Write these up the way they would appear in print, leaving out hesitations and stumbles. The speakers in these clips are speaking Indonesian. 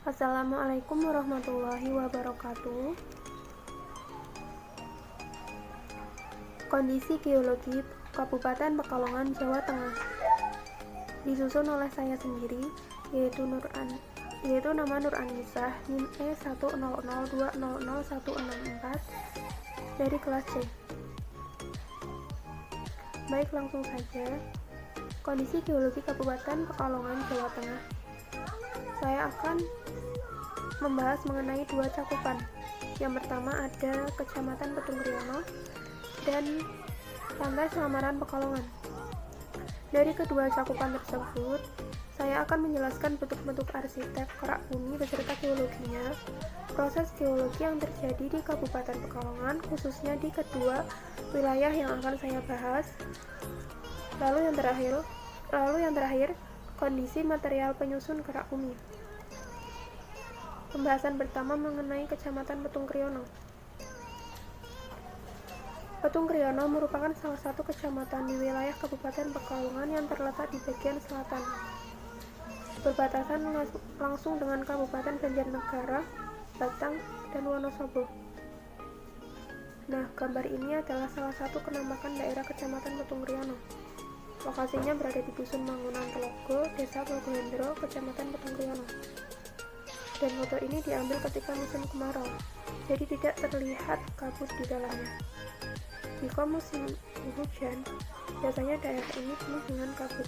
Assalamualaikum warahmatullahi wabarakatuh. Kondisi geologi Kabupaten Pekalongan, Jawa Tengah, disusun oleh saya sendiri, yaitu nama Nur Anissah, NIM E100200164 dari kelas C. Baik, langsung saja. Kondisi geologi Kabupaten Pekalongan, Jawa Tengah. Saya akan membahas mengenai dua cakupan. Yang pertama ada Kecamatan Petung Kriono dan Pantai Selamaran Pekalongan. Dari kedua cakupan tersebut, saya akan menjelaskan bentuk-bentuk arsitek kerak bumi beserta geologinya, proses geologi yang terjadi di Kabupaten Pekalongan, khususnya di kedua wilayah yang akan saya bahas. Lalu yang terakhir, kondisi material penyusun kerak bumi. Pembahasan pertama mengenai Kecamatan Petung Kriono. Petung Kriono merupakan salah satu kecamatan di wilayah Kabupaten Pekalongan yang terletak di bagian selatan, berbatasan langsung dengan Kabupaten Banjarnegara, Batang, dan Wonosobo. Nah, gambar ini adalah salah satu penampakan daerah Kecamatan Petung Kriono. Lokasinya berada di Dusun Mangunan Telogo, Desa Bogohendro, Kecamatan Petung Kriono. Dan foto ini diambil ketika musim kemarau, jadi tidak terlihat kabut di dalamnya. Jika musim hujan, biasanya daerah ini penuh dengan kabut.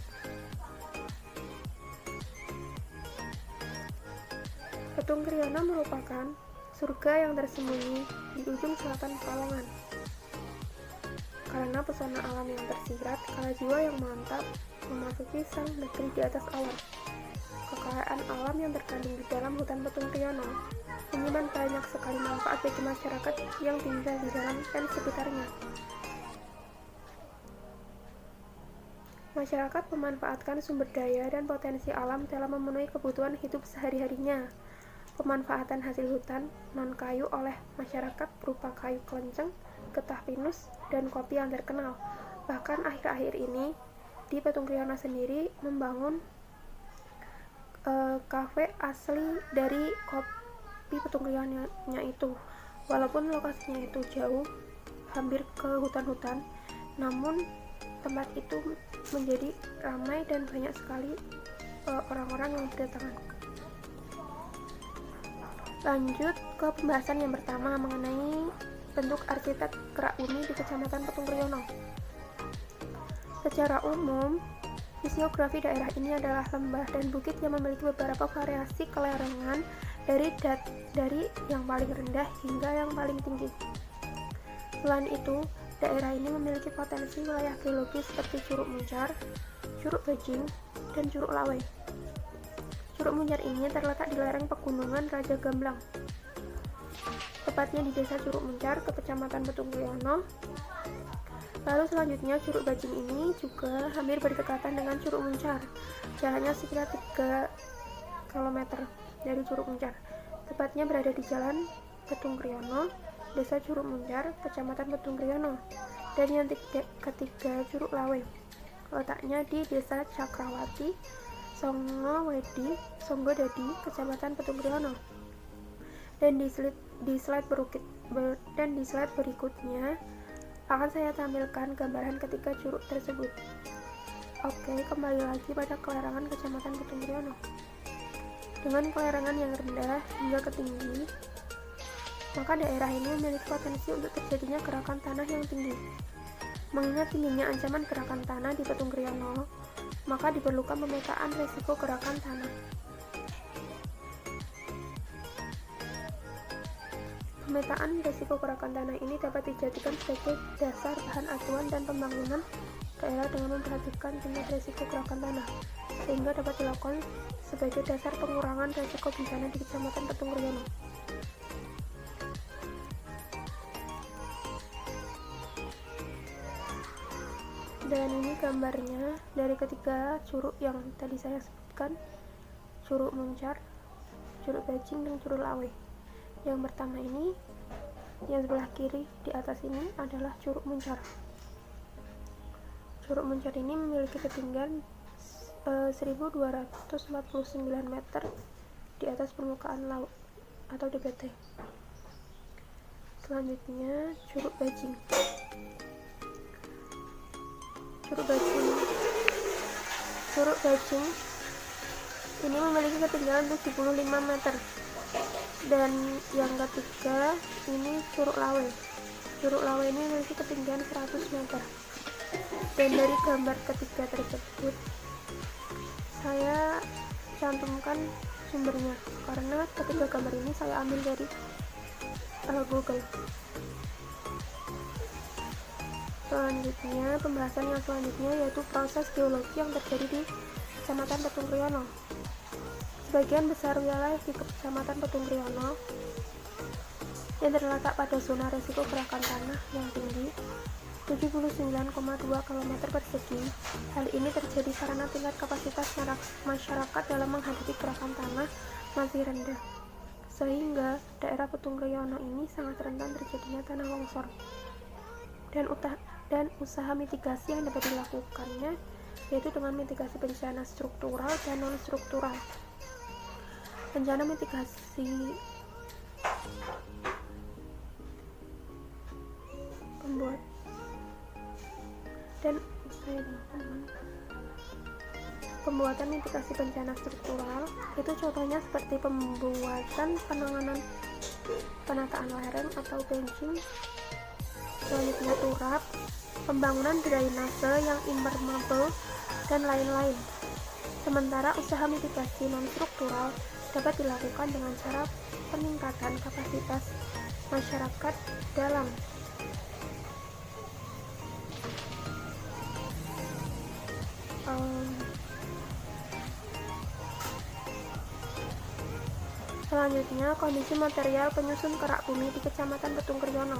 Petung Kriono merupakan surga yang tersembunyi di ujung selatan Pekalongan. Karena pesona alam yang tersirat, kala jiwa yang mantap memasuki sang negeri di atas awan. Kekayaan alam yang terkandung di dalam hutan Petung Kriono menyimpan banyak sekali manfaat bagi masyarakat yang tinggal di dalam dan sekitarnya. Masyarakat memanfaatkan sumber daya dan potensi alam dalam memenuhi kebutuhan hidup sehari-harinya. Pemanfaatan hasil hutan non-kayu oleh masyarakat berupa kayu kelenceng, getah pinus, dan kopi yang terkenal. Bahkan akhir-akhir ini di Petung Kriono sendiri membangun kafe asli dari kopi Petung Kriono-nya itu. Walaupun lokasinya itu jauh, hampir ke hutan-hutan, namun tempat itu menjadi ramai dan banyak sekali orang-orang yang berdatangan. Lanjut ke pembahasan yang pertama mengenai bentuk arsitek kerak bumi di Kecamatan Petung Kriono. Secara umum, fisiografi daerah ini adalah lembah dan bukit yang memiliki beberapa variasi kelerengan dari yang paling rendah hingga yang paling tinggi. Selain itu, daerah ini memiliki potensi wilayah geologis seperti Curug Muncar, Curug Bajing, dan Curug Lawai. Curug Muncar ini terletak di lereng pegunungan Raja Gamblang, tepatnya di Desa Curug Muncar, Kecamatan Petung Kriono. Lalu selanjutnya Curug Bajing ini juga hampir berdekatan dengan Curug Muncar, jaraknya sekitar 3 km dari Curug Muncar, tepatnya berada di Jalan Petung Kriono, Desa Curug Muncar, Kecamatan Petung Kriono. Dan yang ketiga Curug Lawai, letaknya di Desa Cakrawati, Songodadi, Kecamatan Petung Kriono. Dan di slide berikutnya akan saya tampilkan gambaran ketiga curug tersebut. Oke, kembali lagi pada kelerengan Kecamatan Petung Kriono. Dengan kelerengan yang rendah hingga ke tinggi, maka daerah ini memiliki potensi untuk terjadinya gerakan tanah yang tinggi. Mengingat tingginya ancaman gerakan tanah di Petung Kriono, maka diperlukan pemetaan risiko gerakan tanah. Pemetaan risiko gerakan tanah ini dapat dijadikan sebagai dasar bahan acuan dan pembangunan daerah dengan memperhatikan tingkat risiko gerakan tanah, sehingga dapat dilakukan sebagai dasar pengurangan risiko bencana di Kecamatan Petung Kriono. Dan ini gambarnya dari ketiga curug yang tadi saya sebutkan, Curug Muncar, Curug Bajing, dan Curug Lawai. Yang pertama ini, yang sebelah kiri di atas ini adalah Curug Muncar. Curug Muncar ini memiliki ketinggian 1249 meter di atas permukaan laut atau DPT. Selanjutnya, Curug Bajing. Curug Bajing ini memiliki ketinggian 75 meter. Dan yang ketiga, ini Curug Lawe. Curug Lawe ini memiliki ketinggian 100 meter. Dan dari gambar ketiga tersebut, saya cantumkan sumbernya karena ketiga gambar ini saya ambil dari Google. Selanjutnya, pembahasan yang selanjutnya yaitu proses geologi yang terjadi di Kecamatan Petung Kriono. Sebagian besar wilayah di Kecamatan Petung Kriono yang terletak pada zona risiko gerakan tanah yang tinggi 79,2 km persegi. Hal ini terjadi karena tingkat kapasitas masyarakat dalam menghadapi gerakan tanah masih rendah, sehingga daerah Petung Kriono ini sangat rentan terjadinya tanah longsor. Dan usaha mitigasi yang dapat dilakukannya yaitu dengan mitigasi bencana struktural dan non struktural. Bencana mitigasi pembuatan mitigasi bencana struktural itu contohnya seperti pembuatan penanganan penataan lereng atau benching, selanjutnya turap, pembangunan drainase yang impermeable, dan lain-lain. Sementara usaha mitigasi non-struktural dapat dilakukan dengan cara peningkatan kapasitas masyarakat dalam selanjutnya, kondisi material penyusun kerak bumi di Kecamatan Petung Kriono.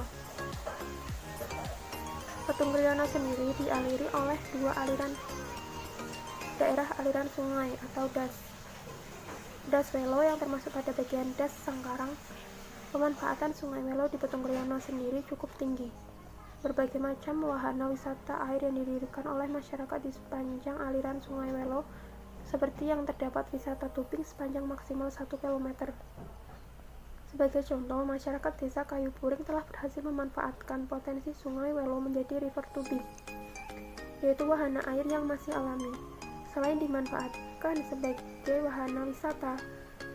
Petung Kriono sendiri dialiri oleh dua daerah aliran sungai atau das. Das Welo yang termasuk pada bagian das Sengkarang. Pemanfaatan Sungai Welo di Petung Kriono sendiri cukup tinggi. Berbagai macam wahana wisata air yang didirikan oleh masyarakat di sepanjang aliran Sungai Welo, seperti yang terdapat wisata tubing sepanjang maksimal 1 km. Sebagai contoh, masyarakat desa Kayu Puring telah berhasil memanfaatkan potensi Sungai Welo menjadi river tubing, yaitu wahana air yang masih alami. Selain dimanfaatkan sebagai wahana wisata,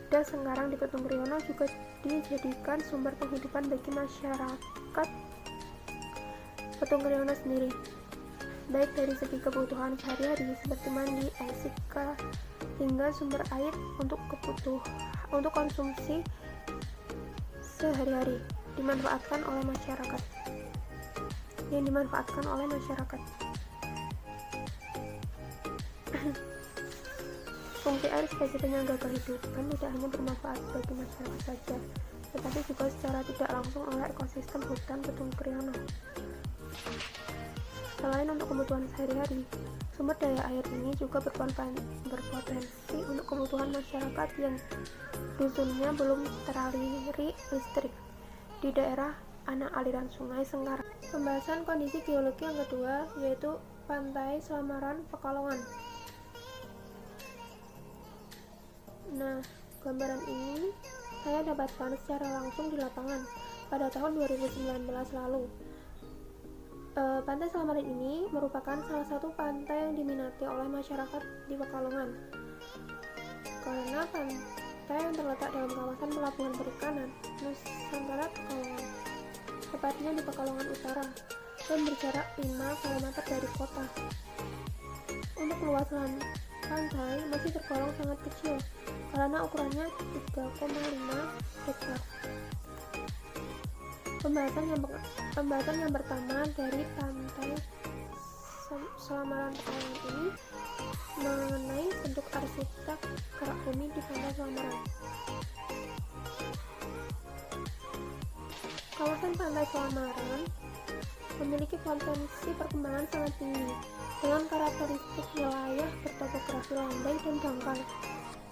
Das Sengkarang di Petung Kriono juga dijadikan sumber penghidupan bagi masyarakat Petung Kriono sendiri, baik dari segi kebutuhan sehari-hari seperti mandi, air sika, hingga sumber air untuk konsumsi sehari-hari dimanfaatkan oleh masyarakat. Fungsi air sebagai penyangga kehidupan tidak hanya bermanfaat bagi masyarakat saja, tetapi juga secara tidak langsung oleh ekosistem hutan Petung Kriono. Selain untuk kebutuhan sehari-hari, sumber daya air ini juga berpotensi untuk kebutuhan masyarakat yang dusunnya belum teraliri listrik di daerah anak aliran Sungai Sengkarang. Pembahasan kondisi geologi yang kedua yaitu Pantai Selamaran Pekalongan. Nah, gambaran ini saya dapatkan secara langsung di lapangan pada tahun 2019 lalu. Pantai Selamaran ini merupakan salah satu pantai yang diminati oleh masyarakat di Pekalongan karena pantai yang terletak dalam kawasan pelabuhan perikanan Nusantara Pekalongan, tepatnya di Pekalongan Utara, dan berjarak 5 km dari kota. Untuk luas pantai masih tergolong sangat kecil karena ukurannya 3,5 hektar. Pembahasan yang pertama dari Pantai Selamaran Pekalongan ini mengenai bentuk arsitek kerak bumi di Pantai Selamaran. Kawasan Pantai Selamaran memiliki potensi perkembangan sangat tinggi dengan karakteristik wilayah bertopografi landai dan dangkal.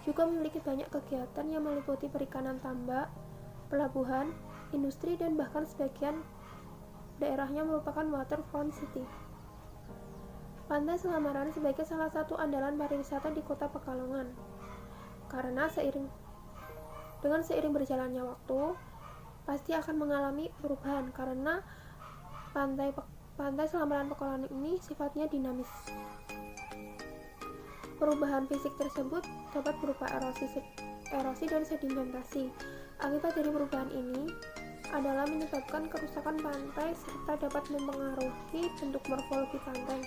Juga memiliki banyak kegiatan yang meliputi perikanan tambak, pelabuhan, industri, dan bahkan sebagian daerahnya merupakan waterfront city. Pantai Selamaran sebagai salah satu andalan pariwisata di kota Pekalongan karena seiring Dengan seiring berjalannya waktu, pasti akan mengalami perubahan karena pantai Selamaran Pekalongan ini sifatnya dinamis. Perubahan fisik tersebut dapat berupa erosi dan sedimentasi. Akibat dari perubahan ini adalah menyebabkan kerusakan pantai serta dapat mempengaruhi bentuk morfologi pantai.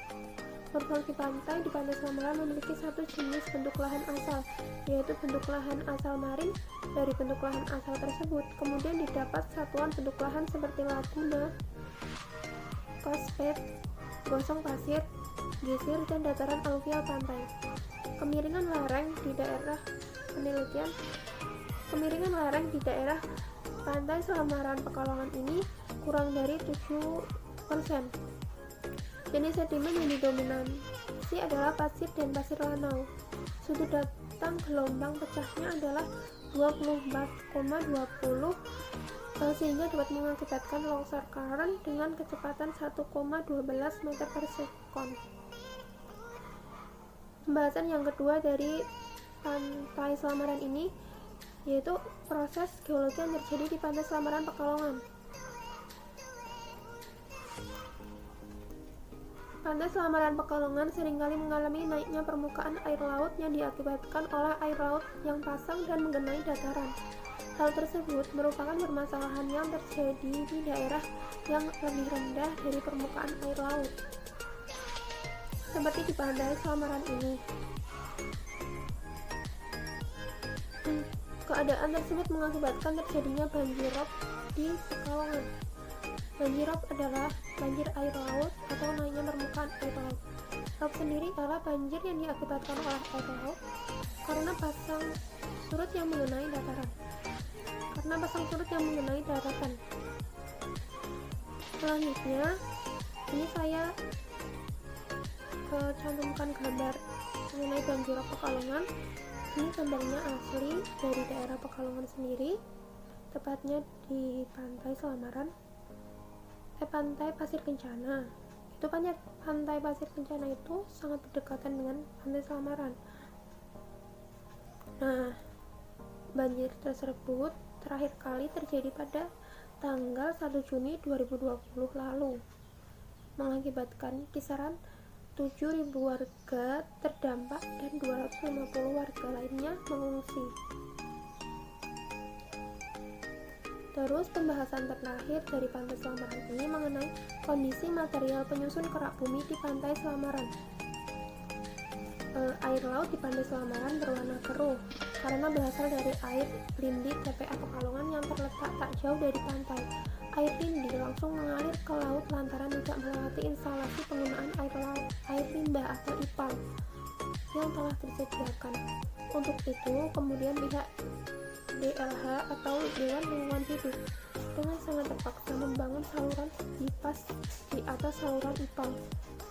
Morfologi pantai di Pantai Selamaran memiliki satu jenis bentuk lahan asal, yaitu bentuk lahan asal marin. Dari bentuk lahan asal tersebut, kemudian didapat satuan bentuk lahan seperti laguna, phosphate, gosong pasir, gesir, dan dataran aluvial pantai. Kemiringan lereng di daerah Pantai Selamaran Pekalongan ini kurang dari 7%. Jenis sedimen yang didominasi adalah pasir dan pasir lanau. Sudut datang gelombang pecahnya adalah 24,20 sehingga dapat mengakibatkan longsor current dengan kecepatan 1,12 meter per sekon. Pembahasan yang kedua dari Pantai Selamaran ini yaitu proses geologi yang terjadi di Pantai Selamaran Pekalongan. Pantai Selamaran Pekalongan seringkali mengalami naiknya permukaan air laut yang diakibatkan oleh air laut yang pasang dan mengenai dataran. Hal tersebut merupakan permasalahan yang terjadi di daerah yang lebih rendah dari permukaan air laut, seperti di Pantai Selamaran ini. Keadaan tersebut mengakibatkan terjadinya banjirop di Pekalongan. Banjirop adalah banjir air laut atau naiknya permukaan air laut. Rop sendiri adalah banjir yang diakibatkan oleh air laut karena pasang surut yang mengenai daratan. Selanjutnya, ini saya cantumkan gambar mengenai banjirop Pekalongan. Ini gambarnya asli dari daerah Pekalongan sendiri, tepatnya di Pantai Pasir Kencana. Pantai Pasir Kencana itu sangat berdekatan dengan Pantai Selamaran. Nah, banjir tersebut terakhir kali terjadi pada tanggal 1 Juni 2020 lalu, mengakibatkan kisaran 7.000 warga terdampak dan 250 warga lainnya mengungsi. Terus pembahasan terakhir dari Pantai Selamaran ini mengenai kondisi material penyusun kerak bumi di Pantai Selamaran. Air laut di Pantai Selamaran berwarna keruh karena berasal dari air lindi TPA Pekalongan yang terletak tak jauh dari pantai. Air lindi langsung mengalir ke laut lantaran tidak melewati instalasi penggunaan air limbah atau IPAL yang telah disediakan. Untuk itu, kemudian pihak DLH atau Dewan Lingkungan Hidup dengan sangat terpaksa membangun saluran bipas di atas saluran IPAL.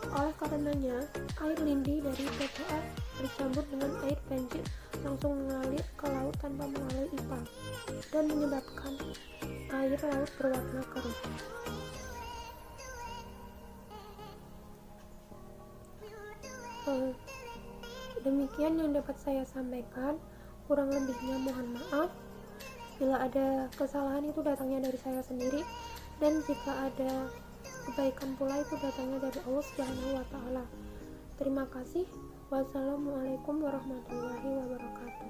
Oleh karenanya, air lindi dari TPA bercampur dengan air banjir langsung mengalir ke laut tanpa melalui IPAL dan menyebabkan air laut berwarna keruh. Demikian yang dapat saya sampaikan. Kurang lebihnya mohon maaf. Bila ada kesalahan itu datangnya dari saya sendiri, dan jika ada kebaikan pula itu datangnya dari Allah Subhanahu wa Ta'ala. Terima kasih. Wassalamualaikum warahmatullahi wabarakatuh.